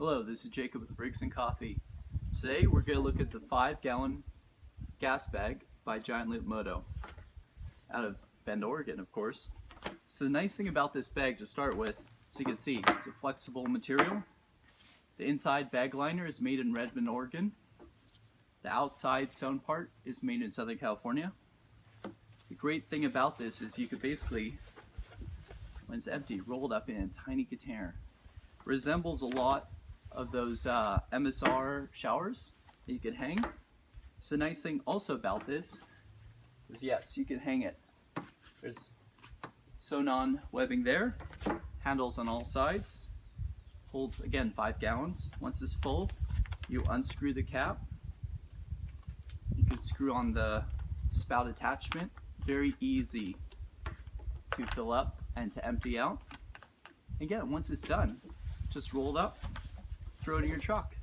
Hello, this is Jacob with Briggs & Coffee. Today we're going to look at the 5-gallon gas bag by Giant Loop Moto out of Bend, Oregon, of course. So the nice thing about this bag to start with, as you can see, it's a flexible material. The inside bag liner is made in Redmond, Oregon. The outside sewn part is made in Southern California. The great thing about this is you could basically, when it's empty, roll it up in a tiny container. Resembles a lot of those MSR showers that you can hang. So the nice thing also about this is, yes, you can hang it. There's sewn on webbing there, handles on all sides, holds again 5 gallons. Once it's full, you unscrew the cap. You can screw on the spout attachment. Very easy to fill up and to empty out. Again, once it's done, just roll it up, throw it in your truck.